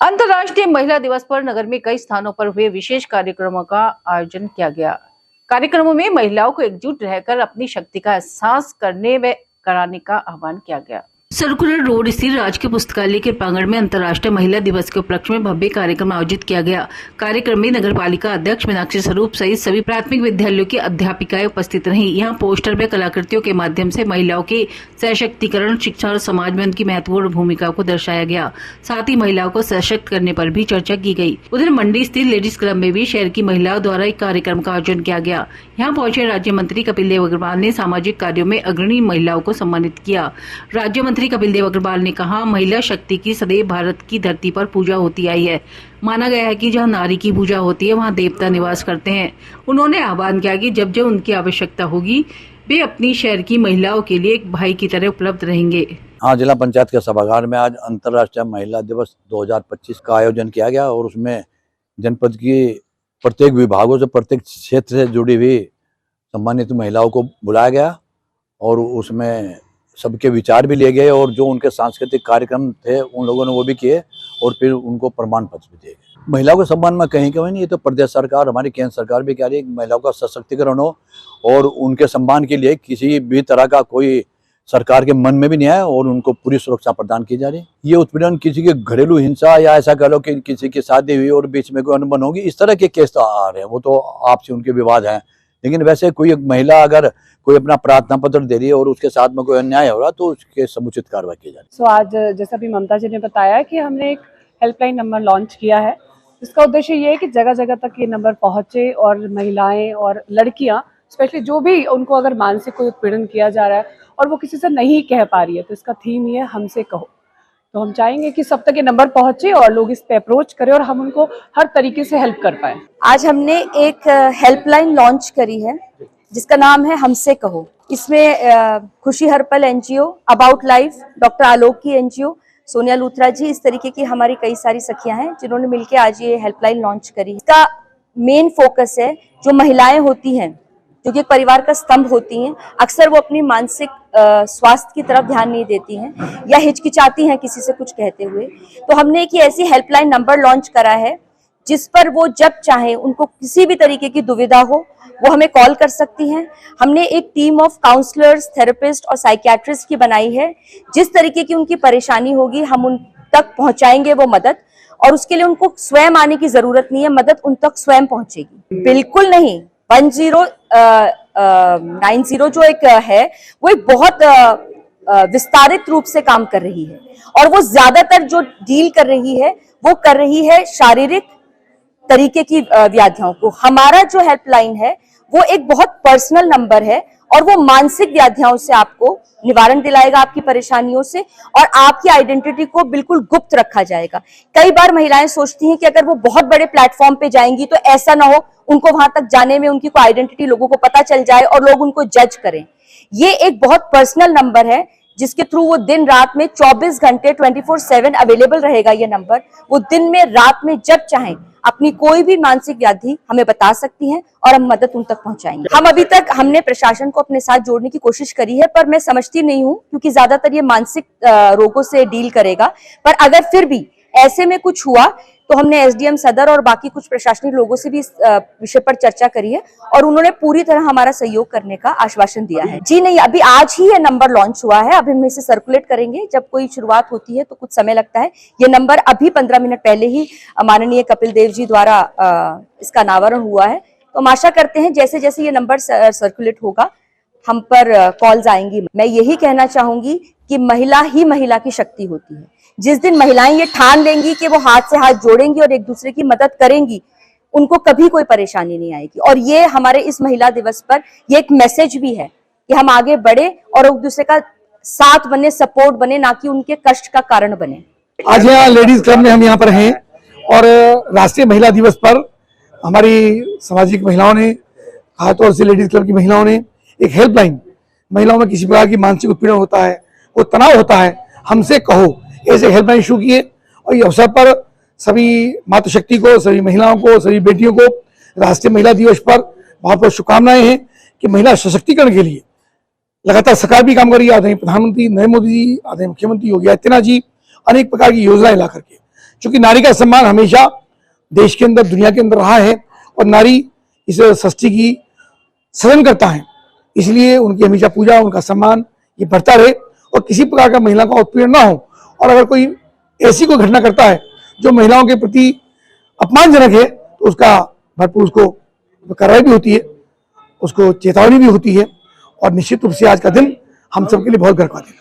अंतर्राष्ट्रीय महिला दिवस पर नगर में कई स्थानों पर हुए विशेष कार्यक्रमों का आयोजन किया गया। कार्यक्रमों में महिलाओं को एकजुट रहकर अपनी शक्ति का एहसास करने व कराने का आह्वान किया गया। सर्कुलर रोड स्थित राजकीय पुस्तकालय के प्रांगण में अंतर्राष्ट्रीय महिला दिवस के उपलक्ष्य में भव्य कार्यक्रम आयोजित किया गया। कार्यक्रम में नगर पालिका अध्यक्ष मीनाक्षी स्वरूप सहित सभी प्राथमिक विद्यालयों की अध्यापिकाएं उपस्थित रहीं। यहाँ पोस्टर व कलाकृतियों के माध्यम से महिलाओं के सशक्तिकरण, शिक्षा और समाज में उनकी महत्वपूर्ण भूमिका को दर्शाया गया। साथ ही महिलाओं को सशक्त करने पर भी चर्चा की गई। उधर मंडी स्थित लेडीज क्लब में भी शहर की महिलाओं द्वारा एक कार्यक्रम का आयोजन किया गया। यहाँ पहुंचे राज्य मंत्री कपिल देव अग्रवाल ने सामाजिक कार्यों में अग्रणी महिलाओं को सम्मानित किया। राज्य मंत्री कपिल देव अग्रवाल ने कहा, महिला शक्ति की सदैव भारत की धरती पर पूजा होती आई है। माना गया है कि जहां नारी की पूजा होती है वहां देवता निवास करते हैं। उन्होंने आह्वान किया कि जब जब उनकी आवश्यकता होगी वे अपनी शहर की महिलाओं के लिए एक भाई की तरह उपलब्ध रहेंगे। हाँ, जिला पंचायत के सभागार में आज अंतर्राष्ट्रीय महिला दिवस 2025 का आयोजन किया गया और उसमें जनपद की प्रत्येक विभागों से, प्रत्येक क्षेत्र से जुड़ी हुई सम्मानित महिलाओं को बुलाया गया और उसमें सबके विचार भी लिए गए और जो उनके सांस्कृतिक कार्यक्रम थे उन लोगों ने वो भी किए और फिर उनको प्रमाण पत्र भी दिए गए। महिलाओं के सम्मान में कहीं कहीं नहीं, ये तो प्रदेश सरकार, हमारी केंद्र सरकार भी कह रही है कि महिलाओं का सशक्तिकरण हो और उनके सम्मान के लिए किसी भी तरह का कोई सरकार के मन में भी नहीं आया और उनको पूरी सुरक्षा प्रदान की जा रही है। ये उत्पीड़न, किसी के घरेलू हिंसा या ऐसा कह लो कि किसी की शादी हुई और बीच में कोई अनबन होगी, इस तरह के केस तो आ रहे हैं, वो तो आपसी उनके विवाद हैं। लेकिन वैसे कोई महिला अगर कोई अपना प्रार्थना पत्र दे रही है और उसके साथ में कोई अन्याय हो रहा तो उसके समुचित कार्रवाई की जा रही है। आज जैसा भी ममता जी ने बताया कि हमने एक हेल्पलाइन नंबर लॉन्च किया है, जिसका उद्देश्य ये है कि जगह जगह तक ये नंबर पहुंचे और महिलाएं और लड़कियां, स्पेशली जो भी उनको अगर मानसिक कोई उत्पीड़न किया जा रहा है और वो किसी से नहीं कह पा रही है, तो इसका थीम ये है हमसे कहो। तो हम चाहेंगे कि सब तक ये नंबर पहुंचे और लोग इस पे अप्रोच करें और हम उनको हर तरीके से हेल्प कर पाए। आज हमने एक हेल्पलाइन लॉन्च करी है जिसका नाम है हमसे कहो। इसमें खुशी हरपल एनजीओ, अबाउट लाइफ, डॉक्टर आलोक की एनजीओ, सोनिया लूथरा जी, इस तरीके की हमारी कई सारी सखियां हैं जिन्होंने मिलकर आज ये हेल्पलाइन लॉन्च करी। इसका मेन फोकस है जो महिलाएं होती हैं, जो कि एक परिवार का स्तंभ होती हैं, अक्सर वो अपनी मानसिक स्वास्थ्य की तरफ ध्यान नहीं देती हैं या हिचकिचाती हैं किसी से कुछ कहते हुए। तो हमने एक ऐसी हेल्पलाइन नंबर लॉन्च करा है जिस पर वो जब चाहे, उनको किसी भी तरीके की दुविधा हो, वो हमें कॉल कर सकती हैं। हमने एक टीम ऑफ काउंसलर्स, थेरेपिस्ट और साइकियाट्रिस्ट की बनाई है। जिस तरीके की उनकी परेशानी होगी हम उन तक पहुंचाएंगे वो मदद, और उसके लिए उनको स्वयं आने की जरूरत नहीं है, मदद उन तक स्वयं पहुंचेगी। बिल्कुल नहीं, 1090 जो एक है वो एक बहुत विस्तारित रूप से काम कर रही है और वो ज्यादातर जो डील कर रही है वो कर रही है शारीरिक तरीके की व्याधियों को। हमारा जो हेल्पलाइन है वो एक बहुत पर्सनल नंबर है और वो मानसिक व्याधियों से आपको निवारण दिलाएगा, आपकी परेशानियों से, और आपकी आइडेंटिटी को बिल्कुल गुप्त रखा जाएगा। कई बार महिलाएं सोचती हैं कि अगर वो बहुत बड़े प्लेटफॉर्म पे जाएंगी तो ऐसा ना हो उनको वहां तक जाने में उनकी कोई आइडेंटिटी लोगों को पता चल जाए और लोग उनको जज करें। ये एक बहुत पर्सनल नंबर है जिसके थ्रू वो दिन रात में 24 घंटे 24/7 अवेलेबल रहेगा। ये नंबर वो दिन में, रात में, जब चाहें अपनी कोई भी मानसिक व्याधि हमें बता सकती हैं और हम मदद उन तक पहुंचाएंगे। हम अभी तक हमने प्रशासन को अपने साथ जोड़ने की कोशिश करी है, पर मैं समझती नहीं हूं क्योंकि ज्यादातर ये मानसिक रोगों से डील करेगा। पर अगर फिर भी ऐसे में कुछ हुआ तो हमने एसडीएम सदर और बाकी कुछ प्रशासनिक लोगों से भी इस विषय पर चर्चा करी है और उन्होंने पूरी तरह हमारा सहयोग करने का आश्वासन दिया है। जी नहीं, अभी आज ही ये नंबर लॉन्च हुआ है, अभी हम इसे सर्कुलेट करेंगे। जब कोई शुरुआत होती है तो कुछ समय लगता है। ये नंबर अभी 15 मिनट पहले ही माननीय कपिल देव जी द्वारा इसका अनावरण हुआ है। तो हम आशा करते हैं जैसे जैसे ये नंबर सर्कुलेट होगा हम पर कॉल्स आएंगी। मैं यही कहना चाहूंगी कि महिला ही महिला की शक्ति होती है। जिस दिन महिलाएं ये ठान लेंगी कि वो हाथ से हाथ जोड़ेंगी और एक दूसरे की मदद करेंगी, उनको कभी कोई परेशानी नहीं आएगी। और ये हमारे इस महिला दिवस पर ये एक मैसेज भी है कि हम आगे बढ़े और एक दूसरे का साथ बने, सपोर्ट बने, ना कि उनके कष्ट का कारण बने। आज यहाँ लेडीज क्लब में हम यहाँ पर हैं और राष्ट्रीय महिला दिवस पर हमारी सामाजिक महिलाओं ने, खासतौर से लेडीज क्लब की महिलाओं ने एक हेल्पलाइन, महिलाओं में किसी प्रकार की मानसिक उत्पीड़न होता है, वो तनाव होता है, हमसे कहो, ऐसे हेल्पलाइन शुरू किए। और ये अवसर पर सभी मातृशक्ति को, सभी महिलाओं को, सभी बेटियों को राष्ट्रीय महिला दिवस पर बहुत बहुत शुभकामनाएं हैं कि महिला सशक्तिकरण के लिए लगातार सरकार भी काम कर रही है। आदरणीय प्रधानमंत्री नरेंद्र मोदी जी, आदरणीय मुख्यमंत्री योगी आदित्यनाथ जी अनेक प्रकार की योजनाएं ला करके क्योंकि नारी का सम्मान हमेशा देश के अंदर, दुनिया के अंदर रहा है और नारी इस षष्ठी की सृजन करता है, इसलिए उनकी हमेशा पूजा, उनका सम्मान ये बढ़ता रहे और किसी प्रकार का महिला का उत्पीड़न ना हो। और अगर कोई ऐसी कोई घटना करता है जो महिलाओं के प्रति अपमानजनक है तो उसका भरपूर उसको कार्रवाई भी होती है, उसको चेतावनी भी होती है और निश्चित रूप से आज का दिन हम सबके लिए बहुत गर्व का दिन है।